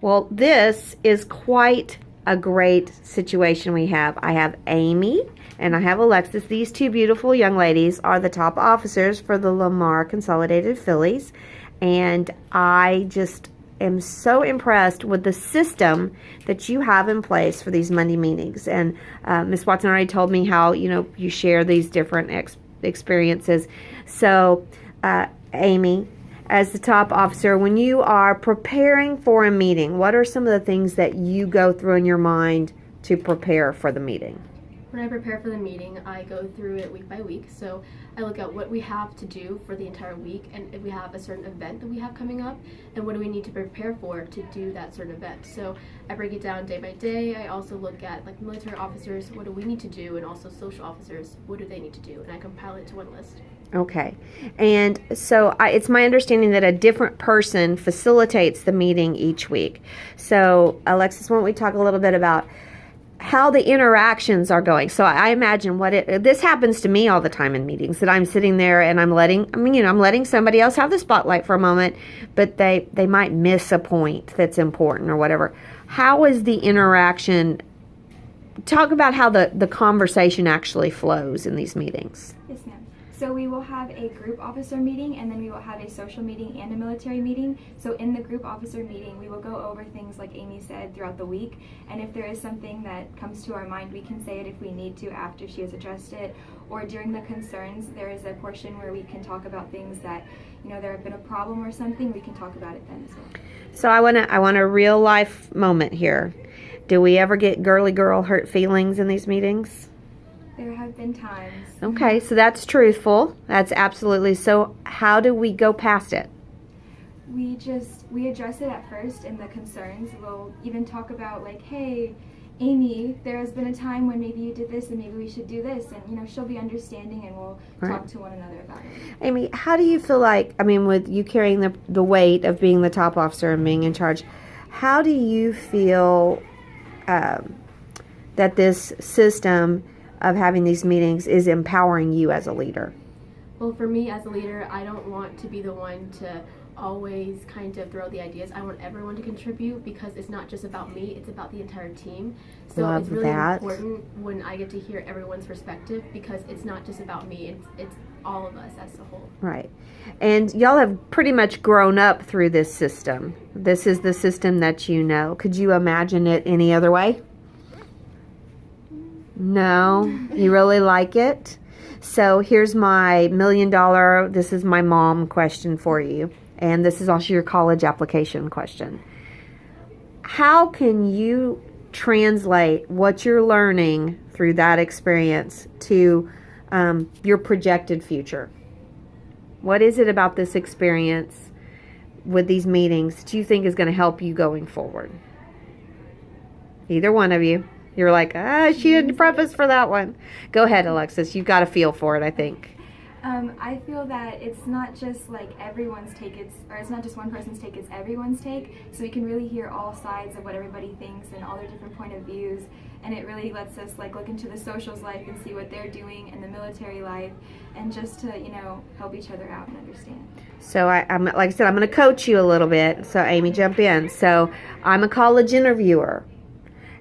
Well, this is quite a great situation we have. I have Amy and I have Alexis. These two beautiful young ladies are the top officers for the Lamar Consolidated Fillies. And I just am so impressed with the system that you have in place for these Monday meetings. And Ms. Watson already told me how, you share these different experiences. So, Amy, as the top officer, when you are preparing for a meeting, what are some of the things that you go through in your mind to prepare for the meeting? When I prepare for the meeting, I go through it week by week. So I look at what we have to do for the entire week, and if we have a certain event that we have coming up, and what do we need to prepare for to do that certain event. So I break it down day by day. I also look at like military officers, what do we need to do, and also social officers, what do they need to do, and I compile it to one list. Okay. And so it's my understanding that a different person facilitates the meeting each week. So, Alexis, why don't we talk a little bit about how the interactions are going? So I imagine this happens to me all the time in meetings, that I'm sitting there and I'm letting somebody else have the spotlight for a moment, but they might miss a point that's important or whatever. How is the interaction? Talk about how the conversation actually flows in these meetings. Yes, ma'am. So we will have a group officer meeting, and then we will have a social meeting and a military meeting. So in the group officer meeting, we will go over things like Amy said throughout the week, and if there is something that comes to our mind, we can say it if we need to after she has addressed it. Or during the concerns, there is a portion where we can talk about things that, there have been a problem or something, we can talk about it then as well. So I want a real life moment here. Do we ever get girly girl hurt feelings in these meetings? There have been times. Okay, so that's truthful. That's absolutely. So how do we go past it? We address it at first in the concerns. We'll even talk about like, hey, Amy, there has been a time when maybe you did this and maybe we should do this, and she'll be understanding, and we'll talk to one another about it. Amy, how do you feel like, with you carrying the weight of being the top officer and being in charge, how do you feel that this system of having these meetings is empowering you as a leader? Well, for me as a leader, I don't want to be the one to always kind of throw the ideas. I want everyone to contribute, because it's not just about me, it's about the entire team. So Love it's really that. important when I get to hear everyone's perspective, because it's not just about me, it's all of us as a whole. Right. And y'all have pretty much grown up through this system. This is the system that you know. Could you imagine it any other way? No? You really like it? So here's my $1 million, this is my mom question for you. And this is also your college application question. How can you translate what you're learning through that experience to your projected future? What is it about this experience with these meetings that you think is going to help you going forward? Either one of you. You're like, she didn't preface for that one. Go ahead, Alexis. You've got a feel for it, I think. I feel that it's not just like everyone's take, it's not just one person's take, it's everyone's take. So we can really hear all sides of what everybody thinks and all their different point of views. And it really lets us like look into the socials life and see what they're doing in the military life, and just to, help each other out and understand. So I'm like I said, I'm going to coach you a little bit. So Amy, jump in. So I'm a college interviewer.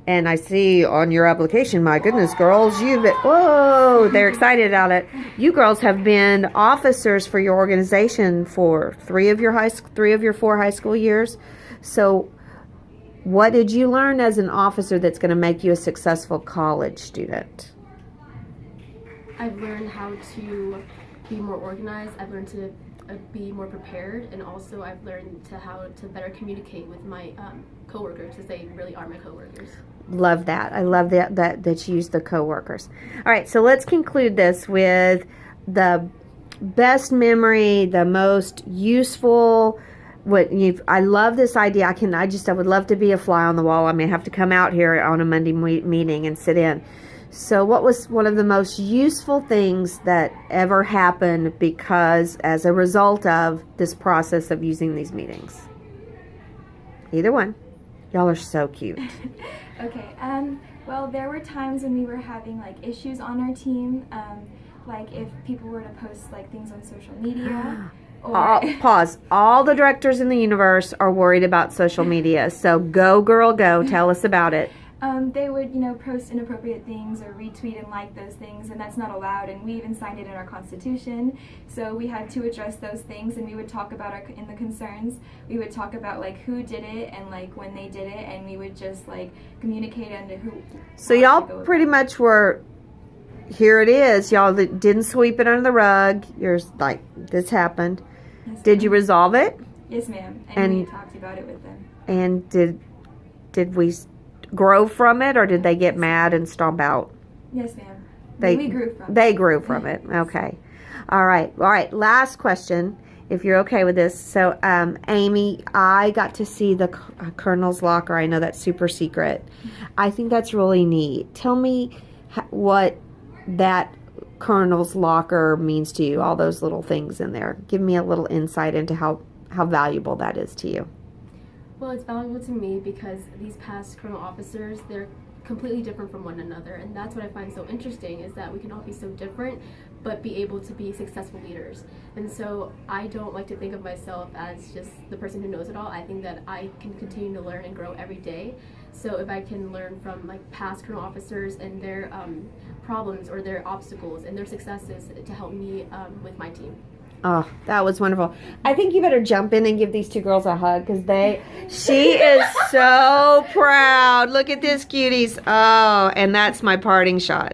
And I see on your application, my goodness, girls, they're excited about it. You girls have been officers for your organization for three of your 4 high school years. So what did you learn as an officer that's going to make you a successful college student? I've learned how to be more organized. I've learned to be more prepared, and also I've learned how to better communicate with my coworkers, because they really are my coworkers. Love that. I love that you use the coworkers. All right, so let's conclude this with the best memory, the most useful. I love this idea. I would love to be a fly on the wall. I may have to come out here on a Monday meeting and sit in. So what was one of the most useful things that ever happened as a result of this process of using these meetings? Either one. Y'all are so cute. Okay, well, there were times when we were having like issues on our team, like if people were to post like things on social media, Pause. All the directors in the universe are worried about social media. So go, girl, go. Tell us about it. They would, post inappropriate things or retweet and like those things, and that's not allowed. And we even signed it in our Constitution. So we had to address those things, and we would talk about in the concerns. We would talk about who did it and when they did it, and we would just communicate under who. So y'all pretty much were. Here it is. Y'all didn't sweep it under the rug. You're this happened. Yes, did you resolve it? Yes, ma'am. And we talked about it with them. And did we grow from it, or did they get mad and stomp out? Yes, ma'am. We grew from it. They grew from it. Okay. All right. Last question, if you're okay with this. So, Amy, I got to see the Colonel's locker. I know that's super secret. I think that's really neat. Tell me what that Colonel's locker means to you, all those little things in there. Give me a little insight into how valuable that is to you. Well, it's valuable to me because these past colonel officers, they're completely different from one another, and that's what I find so interesting, is that we can all be so different but be able to be successful leaders. And so I don't like to think of myself as just the person who knows it all. I think that I can continue to learn and grow every day. So if I can learn from past colonel officers and their problems or their obstacles and their successes to help me with my team. Oh, that was wonderful. I think you better jump in and give these two girls a hug, because she is so proud. Look at this, cuties. Oh, and that's my parting shot.